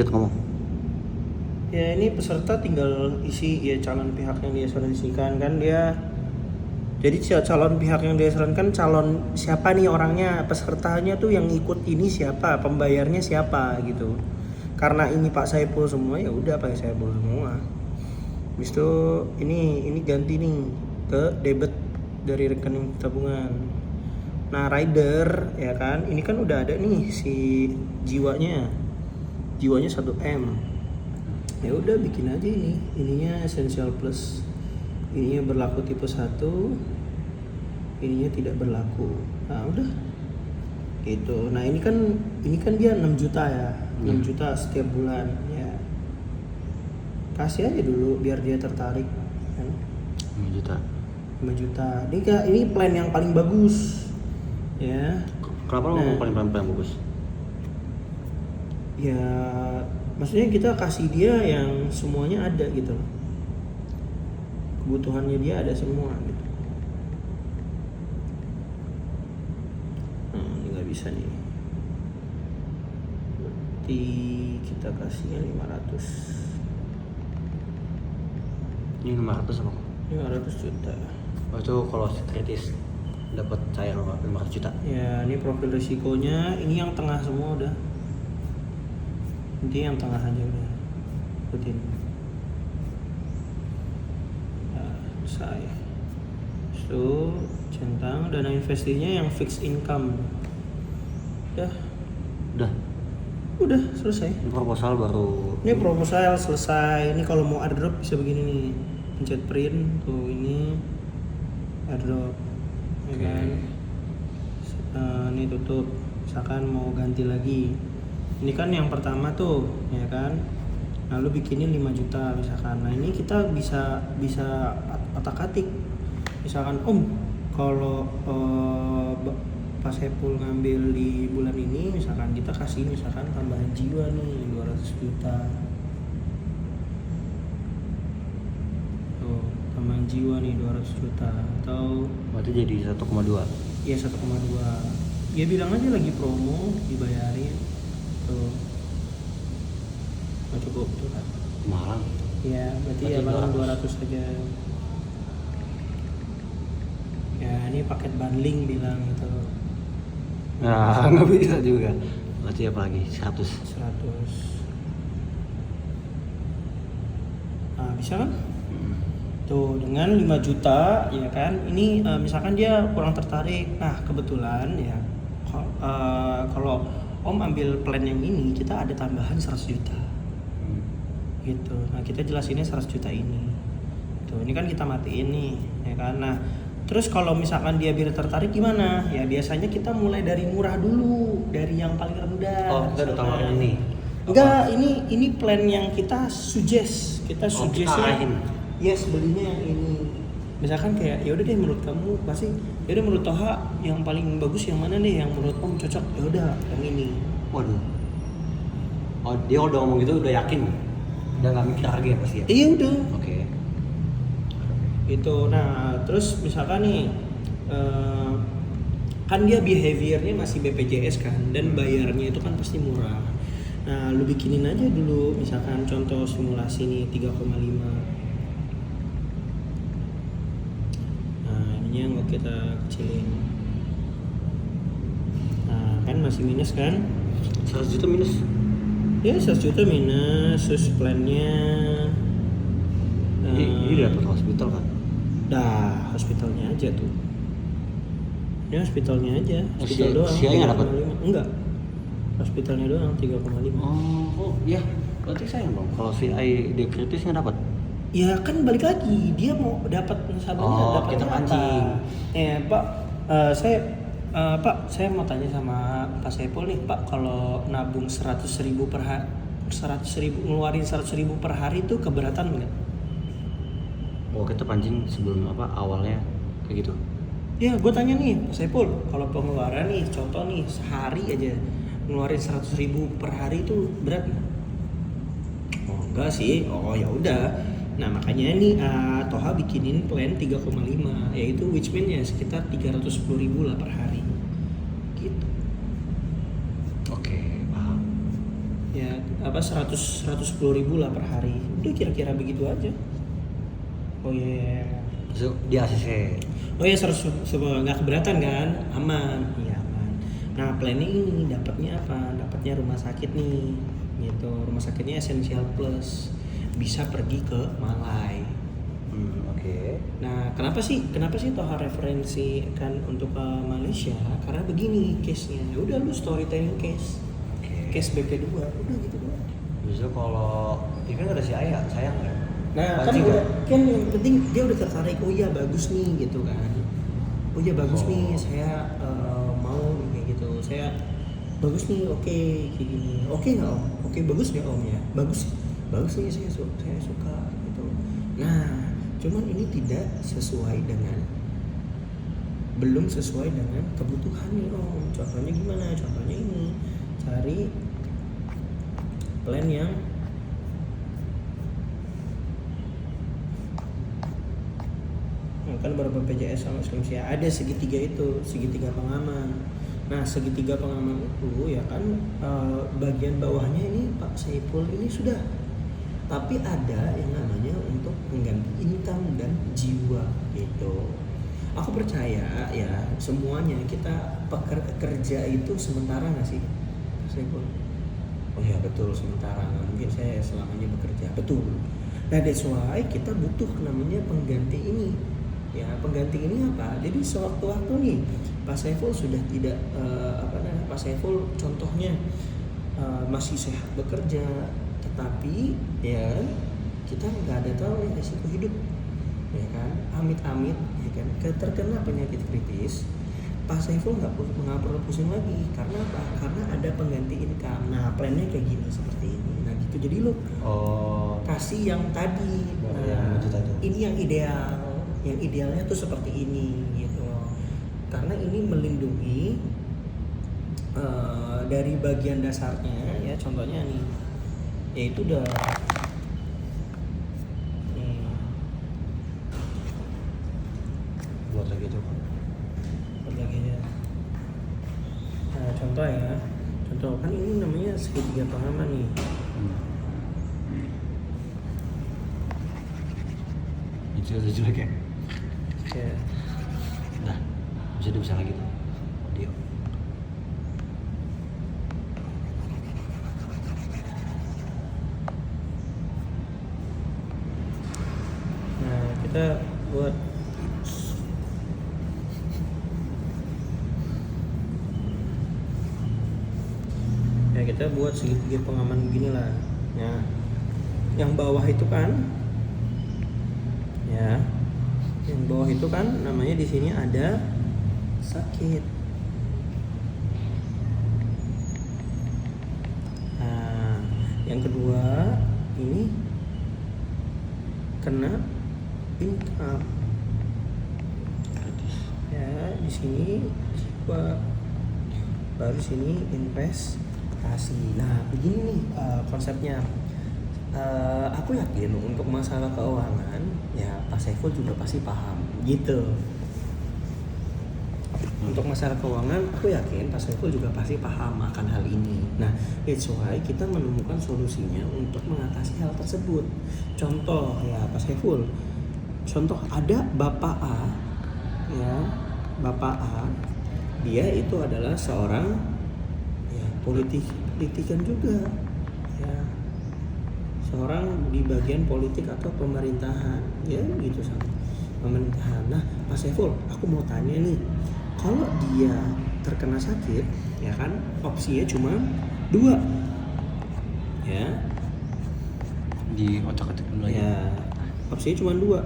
Ngomong. Ya ini peserta tinggal isi ya calon pihak yang dia asuransikan kan dia. Jadi calon pihak yang dia asuransikan calon siapa nih orangnya, pesertanya tuh yang ikut ini siapa, pembayarnya siapa gitu. Karena ini Pak Saipul semua ya udah Pak Saipul semua. Habis itu ini ganti nih ke debit dari rekening tabungan. Nah rider ya kan, ini kan udah ada nih si jiwanya 1M. Ya udah bikin aja ininya Essential Plus, ininya berlaku tipe 1, ininya tidak berlaku. Nah udah gitu. Nah ini kan dia 6 juta ya, 6 juta setiap bulan ya, kasih aja dulu biar dia tertarik kan. 5 juta. Ini plan yang paling bagus ya. Kenapa lo ngomong paling bagus? Ya maksudnya kita kasih dia yang semuanya ada gitu loh, kebutuhannya dia ada semua gitu. Nah ini nggak bisa nih, berarti kita kasihnya 500. Ini 500 apa? 500 juta. Oh itu kalau kritis dapat cair 500 juta. Ya ini profil risikonya, ini yang tengah semua udah. Nanti yang tengah aja udah ikutin. Saya so centang dana investasinya yang fixed income. Udah selesai. Ini proposal baru. Ini proposal selesai. Ini kalau mau airdrop bisa begini nih, pencet print tuh, ini airdrop ya kan. Ini tutup, misalkan mau ganti lagi. Ini kan yang pertama tuh ya kan, lalu bikinin 5 juta misalkan. Nah ini kita bisa otak-atik misalkan kalau Pak Saipul ngambil di bulan ini misalkan, kita kasih misalkan tambahan jiwa nih 200 juta tuh, tambahan jiwa nih 200 juta atau Berarti jadi 1,2. ya 1,2. Ya bilang aja lagi promo dibayarin tuh, nggak cukup tuh kan. Mahal. Ya berarti ya Berarti paling 200 saja. Ya ini paket bundling bilang gitu. Nah nggak bisa juga. Berarti apa lagi? 100. Nah bisa kan? Tuh dengan 5 juta ya kan. Ini misalkan dia kurang tertarik. Nah kebetulan ya kalau Om ambil plan yang ini, kita ada tambahan 100 juta gitu. Nah kita jelasinnya 100 juta ini tuh, ini kan kita matiin nih ya kan. Nah terus kalau misalkan dia biar tertarik gimana ya, biasanya kita mulai dari murah dulu, dari yang paling rendah. Oh kita udah tawarin ini? Enggak, ini plan yang kita suggest yes, belinya yang ini. Misalkan kayak ya udah deh menurut kamu pasti, ya udah menurut Toha yang paling bagus yang mana nih, yang menurut Om cocok, ya udah yang ini. Waduh. Oh dia udah ngomong gitu udah yakin? Udah nggak mikir lagi ya pasti ya? Iya udah. Oke. Itu nah terus misalkan nih kan dia behaviornya masih BPJS kan, dan bayarnya itu kan pasti murah. Nah lu bikinin aja dulu misalkan contoh simulasi nih 3,5. Yang mau kita kecilin. Nah kan masih minus kan, 100 juta minus? Ya 100 juta minus. Terus plannya Ini dapat hospital kan? dah hospitalnya aja tuh. Ini hospitalnya aja, hospital doang. Sia nggak dapat? Enggak, hospitalnya doang 3,5. Oh iya, berarti sayang dong kalau VI dia kritis nggak dapat? Ya kan balik lagi, dia mau dapat nasabahnya, dapat kita apa? pancing. Pak, saya mau tanya sama Pak Saipul nih, Pak, kalau nabung 100.000 per hari, 100.000 ngeluarin 100.000 per hari itu keberatan nggak? Oh kita pancing sebelum awalnya kayak gitu? Ya gue tanya nih Pak Saipul, kalau pengeluaran nih contoh nih sehari aja ngeluarin 100.000 per hari itu berat nggak? Oh enggak sih, oh ya udah. Nah makanya nih Toha bikinin plan 3,5, yaitu which mean ya sekitar 310.000 lah per hari gitu. Oke, paham. Ya 110.000 lah per hari. Udah kira-kira begitu aja. Oh iya. So, di ACC. Oh iya 100 nggak keberatan kan? Aman. Iya aman. Nah plannya ini dapatnya apa? Dapatnya rumah sakit nih. Gitu. Rumah sakitnya Essential Plus. Bisa pergi ke Malai. Oke. Nah, kenapa sih Toha referensi kan untuk ke Malaysia? Karena begini case-nya. Ya udah lu storytelling case. Oke. Case BP2 udah gitu doang. Bisa kalau kan ada si Ayah, sayang nggak? Nah, Pancing kan udah nggak? kan yang penting dia udah tertarik. Oh iya bagus nih gitu kan. Oh iya bagus nih, saya mau kayak gitu. Saya bagus nih, oke kayak gini. Oke nggak om? Oke bagus nggak om ya? Bagus, bagus nih saya suka gitu. Nah, cuman ini tidak sesuai dengan belum sesuai dengan kebutuhan nih om. Contohnya gimana? Contohnya ini cari plan yang kan baru BPJS sama Slimsia ada segitiga itu, segitiga pengaman. Nah segitiga pengaman itu ya kan bagian bawahnya ini Pak Saiful ini sudah, tapi ada yang namanya untuk mengganti income dan jiwa gitu. Aku percaya ya semuanya kita pekerja itu sementara nggak sih Pak Saiful? Oh ya betul sementara, nggak mungkin saya selamanya bekerja, betul. Nah that's why kita butuh namanya pengganti ini. Ya pengganti ini apa? Jadi sewaktu-waktu nih Pak Saiful sudah tidak Pak Saiful contohnya masih sehat bekerja, tetapi ya kita nggak ada tahu nih resiko hidup, ya kan? Amit-amit, ya kan? Terkena penyakit kritis, Pak Saiful nggak perlu pusing lagi. Karena apa? Karena ada pengganti income. Nah plannya kayak gini seperti ini. Nah gitu jadi lo kasih yang tadi. Nah, ini yang ideal. Yang idealnya tuh seperti ini gitu loh. Karena ini melindungi dari bagian dasarnya ya, contohnya nih yaitu udah buat lagi coba. Buat lagi aja. Nah contoh kan ini namanya segitiga pengaman nih. Itu jelek ya? Ya. Nah, bisa lagi tuh. Audio. Nah, kita buat segitiga pengaman begini lah. Nah, yang bawah itu kan ya. Yang bawah itu kan namanya di sini ada sakit. Nah, yang kedua ini kena income. Ya, di sini baru sini investasi. Nah, begini nih konsepnya. Aku yakin untuk masalah keuangan ya Pak Saiful juga pasti paham gitu. Untuk masalah keuangan aku yakin Pak Saiful juga pasti paham akan hal ini. Nah that's why kita menemukan solusinya untuk mengatasi hal tersebut. Contoh ya Pak Saiful, contoh ada Bapak A ya, Bapak A dia itu adalah seorang ya politikan juga ya, seorang di bagian politik atau pemerintahan ya gitu sama pemerintahan. Nah Pak Saiful, aku mau tanya nih, kalau dia terkena sakit ya kan opsinya cuma 2 ya, Di otak-otak dulu aja. ya opsinya cuma 2.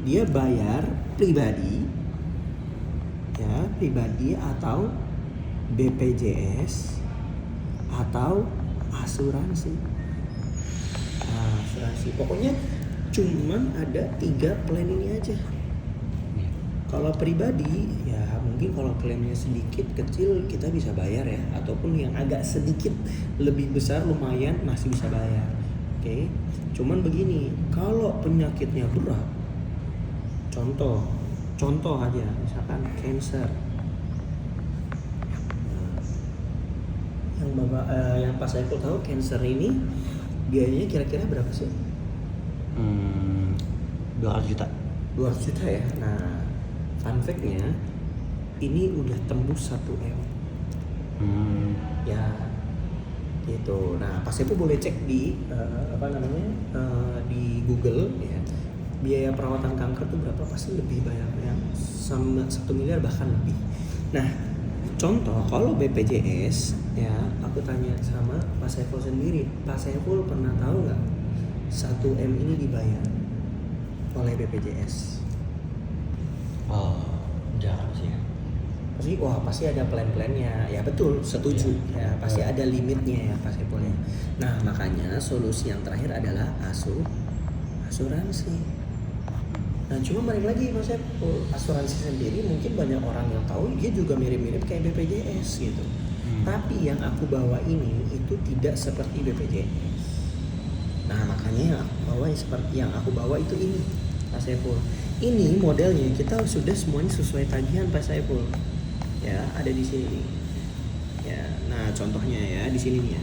Dia bayar pribadi ya, pribadi atau BPJS atau asuransi. Nah, asuransi pokoknya cuman ada 3 plan ini aja. Kalau pribadi ya mungkin kalau klaimnya sedikit kecil kita bisa bayar ya, ataupun yang agak sedikit lebih besar lumayan masih bisa bayar. Oke. Cuman begini, kalau penyakitnya berat, contoh aja misalkan cancer. Nah, yang yang Pak Saiful tahu Cancer ini biayanya kira-kira berapa sih? 200 juta. 200 juta ya. Nah, fun fact-nya ini udah tembus 1 M. Ya gitu. Nah, Pak Saiful boleh cek di di Google ya. Biaya perawatan kanker tuh berapa, pasti lebih banyak ya, sama 1 miliar bahkan lebih. Nah, contoh kalau BPJS ya, aku tanya sama Pak Saiful sendiri, Pak Saiful pernah tahu nggak 1 M ini dibayar oleh BPJS? Jarang sih ya. Pasti ada plan-plannya ya, betul, setuju ya, pasti ada limitnya ya Pak Saiful ya. Nah, makanya solusi yang terakhir adalah asuransi. Nah, cuma balik lagi Mas Saiful, asuransi sendiri mungkin banyak orang yang tahu dia juga mirip-mirip kayak BPJS gitu. Tapi yang aku bawa ini itu tidak seperti BPJS. Nah, makanya yang aku bawa itu ini Pak Saiful. Ini modelnya kita sudah semuanya sesuai tagihan Pak Saiful. Ya, ada di sini. Ya, nah contohnya ya di sini nih ya.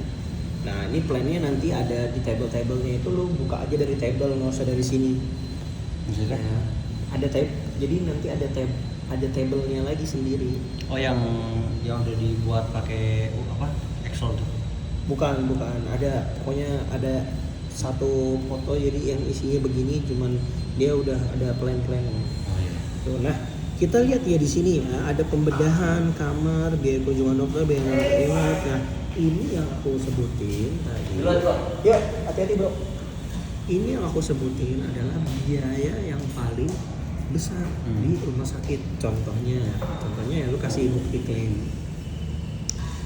Nah, ini plannya nanti ada di table-tablenya, itu lo buka aja dari table, nggak usah dari sini. Ya, ada tab, jadi nanti ada tablenya lagi sendiri. Oh, yang udah dibuat pakai Excel tuh? Bukan, ada pokoknya ada satu foto jadi yang isinya begini, cuman dia udah ada plan-plan. Oh iya. Tuh, nah kita lihat ya di sini ya, ada pembedahan kamar, biaya kunjungan dokter, biaya rawat. Nah, ini yang aku sebutin tadi. Ya, hati-hati bro. Ini yang aku sebutin adalah biaya yang paling besar di rumah sakit. Contohnya ya lu kasih bukti klaim.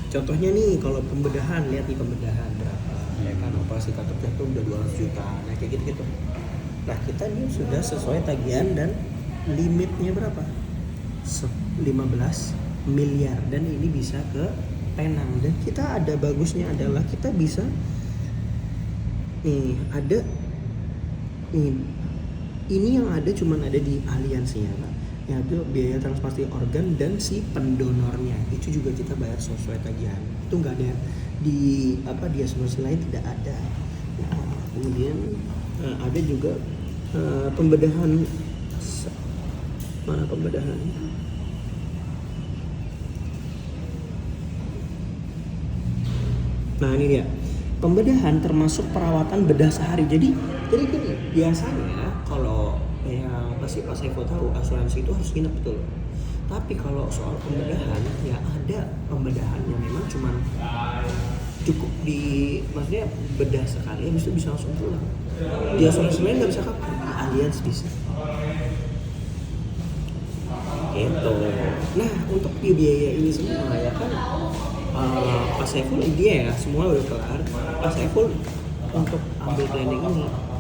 Contohnya nih, kalau pembedahan, lihat nih pembedahan berapa. Ya kan, operasi kanker tuh udah 200 juta. Nah, kayak gitu-gitu. Nah, kita ini sudah sesuai tagihan dan limitnya berapa? 15 miliar, dan ini bisa ke Penang. Dan kita ada bagusnya adalah kita bisa nih ada ini yang ada cuman ada di aliansinya Pak. Yaitu biaya transplantasi organ dan si pendonornya itu juga kita bayar sesuai tagihan. Itu nggak ada di asuransi lain, tidak ada. Nah, kemudian ada juga pembedahan. Mana pembedahan? Nah, ini dia. Pembedahan termasuk perawatan bedah sehari. Jadi gini, biasanya kalau yang pasti Pak Saiful tahu, asuransi itu harus nginep, betul. Tapi kalau soal pembedahan ya ada pembedahan yang memang cuman cukup maksudnya bedah sekali, habis itu bisa langsung pulang. Di asuransi lain nggak bisa kapan, di Allianz bisa. Gitu. Nah, untuk biaya ini semua ya kan, Pak Saiful dia ya semua udah kelar. Pak Saiful untuk ambil planning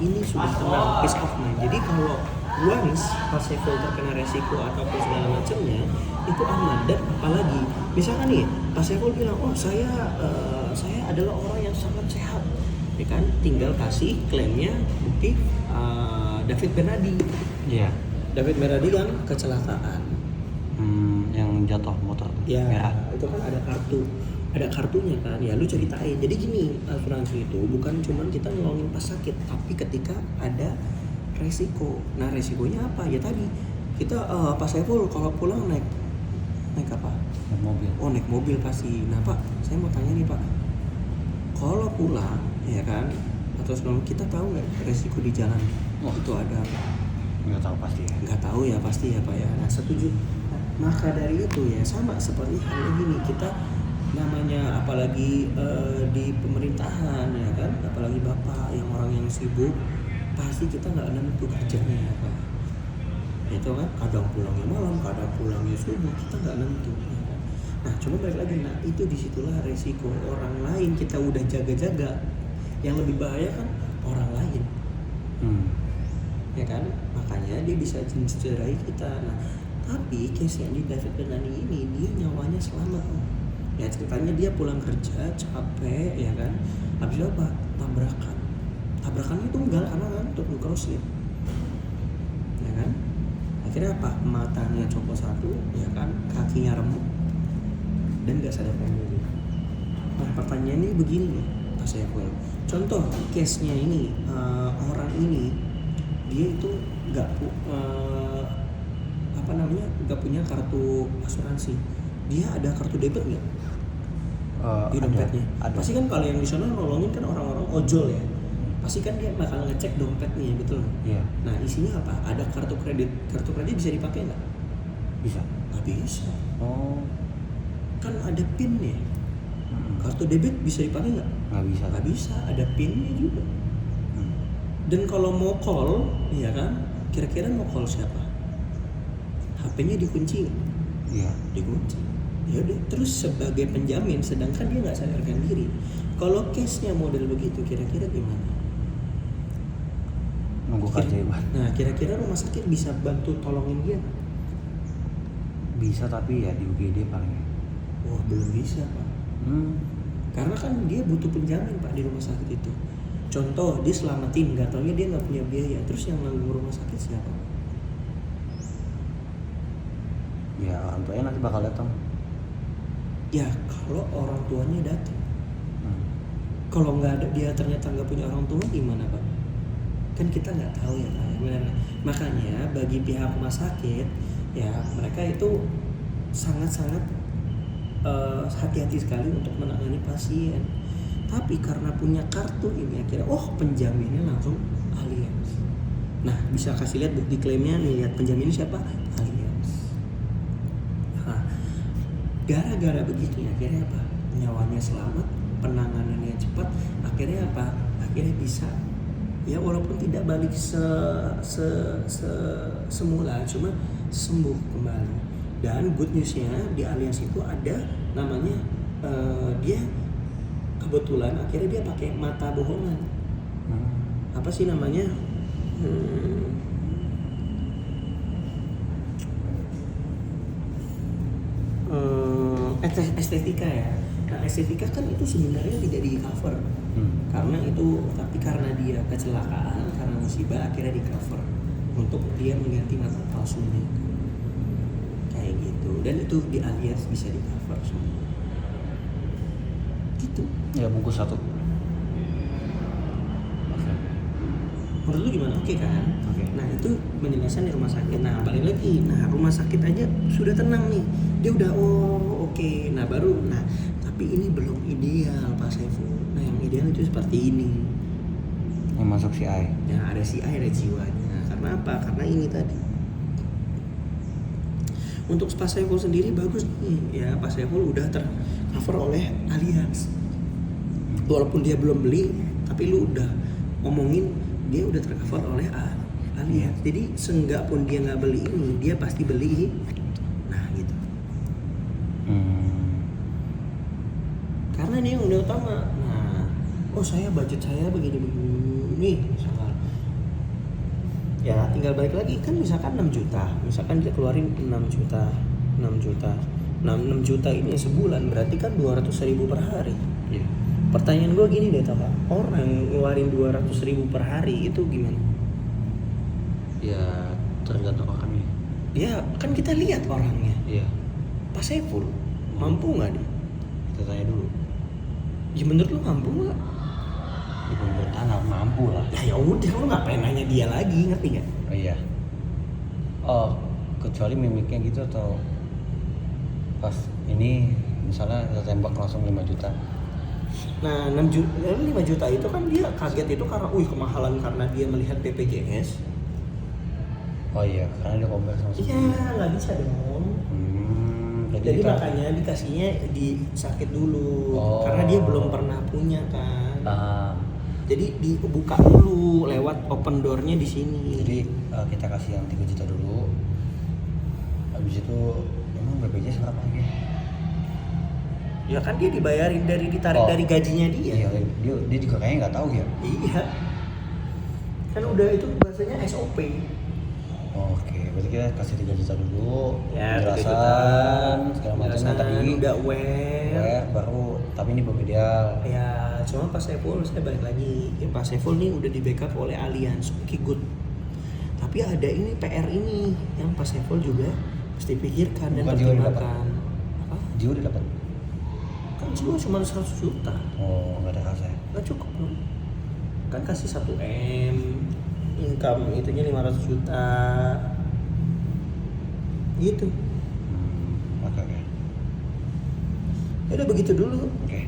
ini sudah tenang, peace of mind. Jadi kalau once Pak Saiful terkena resiko ataupun segala macamnya itu aman. Dan apalagi misalkan nih Pak Saiful bilang, saya adalah orang yang sangat sehat, ya kan, tinggal kasih klaimnya bukti David Bernardi. Iya. David Bernardi kan kecelakaan. Yang jatuh motor Ya, merah. itu kan ada kartunya kan, ya lu ceritain. Jadi gini, asuransi itu bukan cuman kita nolongin pas sakit, tapi ketika ada resiko. Nah, resikonya apa? Ya tadi kita Pak Saiful kalau pulang naik apa? Naik mobil. Oh, naik mobil pasti. Nah Pak, saya mau tanya nih Pak, kalau pulang ya kan, atau sebelum, kita tahu nggak resiko di jalan itu ada? Nggak tahu pasti ya. Nggak tahu ya, pasti ya Pak ya. Nah, setuju. Maka dari itu ya sama seperti halnya gini, kita namanya apalagi di pemerintahan ya kan, apalagi Bapak yang orang yang sibuk, pasti kita nggak nentu kerjanya ya Pak. Itu kan kadang pulangnya malam, kadang pulangnya subuh, kita nggak nentu ya kan? Nah, cuma balik lagi, nah itu disitulah resiko orang lain. Kita udah jaga-jaga, yang lebih bahaya kan orang lain. Ya kan, makanya dia bisa mencederai kita. Nah, tapi case yang di David Bernardi ini, dia nyawanya selamat. Ya ceritanya dia pulang kerja capek ya kan, habis itu apa? Tabrakannya tunggal karena kan untuk crosslet, ya kan. Akhirnya apa? Matanya copot satu, ya kan, kakinya remuk dan nggak sadarkan diri. Nah pertanyaannya begini nih Pak Saiful. Contoh case-nya ini orang ini dia itu nggak punya kartu asuransi. Dia ada kartu debit nggak di dompetnya? Ada. Pasti kan kalau yang di sana nolongin kan orang-orang ojol ya. Pasti kan dia bakal ngecek dompetnya gitu loh. Iya. Nah isinya apa? Ada kartu kredit. Kartu kredit bisa dipakai nggak? Bisa. Nggak bisa. Oh. Kan ada PIN-nya. Kartu debit bisa dipakai nggak? Nggak bisa. Nggak bisa. Ada PIN-nya juga. Dan kalau mau call, ya kan? Kira-kira mau call siapa? HP-nya dikunci nggak? Iya. Dikunci. Ya udah. Terus sebagai penjamin, sedangkan dia nggak sadarkan diri. Kalau case-nya model begitu, kira-kira gimana? Nunggu keajaiban. Nah, kira-kira rumah sakit bisa bantu tolongin dia? Bisa tapi ya di UGD paling. Wah, belum bisa Pak. Karena kan dia butuh penjamin Pak di rumah sakit itu. Contoh dia selamatin, nggak taunya dia nggak punya biaya, terus yang nanggung rumah sakit siapa? Ya orang tuanya nanti bakal datang. Ya kalau orang tuanya datang. Kalau nggak ada, dia ternyata nggak punya orang tua, gimana Pak? Kan kita nggak tahu ya Pak. Benar. Makanya bagi pihak rumah sakit ya mereka itu sangat-sangat hati-hati sekali untuk menangani pasien. Tapi karena punya kartu ini akhirnya penjaminnya langsung Allianz. Nah bisa kasih lihat bukti klaimnya nih, lihat penjaminnya siapa? Allianz. Nah, gara-gara begitu ya akhirnya apa? Nyawanya selamat, penanganannya cepat, akhirnya apa? Akhirnya bisa ya walaupun tidak balik semula, cuma sembuh kembali. Dan good newsnya di Allianz itu ada namanya dia kebetulan akhirnya dia pakai mata bohongan. Apa sih namanya? Estetika ya. Nah estetika kan itu sebenarnya tidak di cover karena itu, tapi karena dia kecelakaan, karena musibah akhirnya di cover untuk dia mengganti mata palsunya kayak gitu. Dan itu di Allianz bisa di cover semua gitu. Ya bungkus satu. Menurut lu gimana? Oke kan? Oke. Nah itu penjelasan di rumah sakit. Nah balik lagi, nah rumah sakit aja sudah tenang nih, dia udah oke. Nah baru, tapi ini belum ideal Pak Saiful. Nah yang ideal itu seperti ini. Yang masuk CI. Ya ada CI, ada jiwanya. Karena apa? Karena ini tadi. Untuk Pak Saiful sendiri bagus nih, ya Pak Saiful udah tercover oleh Allianz. Walaupun dia belum beli, tapi lu udah ngomongin dia udah tercover oleh Allianz. Jadi seenggak pun dia nggak beli ini, dia pasti beli. Nah gitu. Karena ini yang udah utama. Nah, saya budget saya begini misalkan. Ya tinggal balik lagi kan, misalkan 6 juta. Misalkan dia keluarin 6 juta. 6 juta ini sebulan berarti kan 200.000 per hari. Iya. Pertanyaan gue gini deh Pak, orang ngeluarin 200.000 per hari itu gimana? Ya tergantung orangnya. Ya kan kita lihat orangnya. Iya. Pak Saiful mampu nggak dia? Kita tanya dulu. Ya menurut lu mampu nggak? Ya menurut anak mampu lah. Ya udah, lu ngapain nanya dia lagi, ngerti nggak? Oh iya. Oh kecuali mimiknya gitu, atau pas ini misalnya kita tembak langsung 5 juta. Nah 5 juta itu kan dia kaget itu karena kemahalan karena dia melihat BPJS. Oh iya, karena dia compare sama Iya, nggak bisa dong. Jadi kita, makanya dikasihnya di sakit dulu, Oh. karena dia belum pernah punya kan. jadi Jadi dibuka dulu lewat open door-nya di sini. kita kasih yang 3 juta dulu. Habis itu emang BPJS berapa lagi? Ya kan dia dibayarin ditarik dari gajinya dia. Iya, dia juga kayaknya nggak tahu ya. Iya. Kan udah itu bahasanya SOP. Oke, berarti kita kasih 3 juta dulu. Ya, Penjelasan segala macam tadi. udah aware. Baru, tapi ini belum ideal. Ya, cuma Pak Saiful, saya balik lagi. Ya, Pak Saiful nih udah di backup oleh Allianz. Oke, good. Tapi ada ini PR ini yang Pak Saiful juga mesti pikirkan dan Bukan Jiwa udah pertimbangkan. Apa? Jiwa udah dapat. Kan cuma 100 juta. Oh, nggak ada rasa ya? Nggak cukup dong. Kan kasih 1 M, income itunya 500 juta. Gitu. Oke. Ya udah begitu dulu. Oke.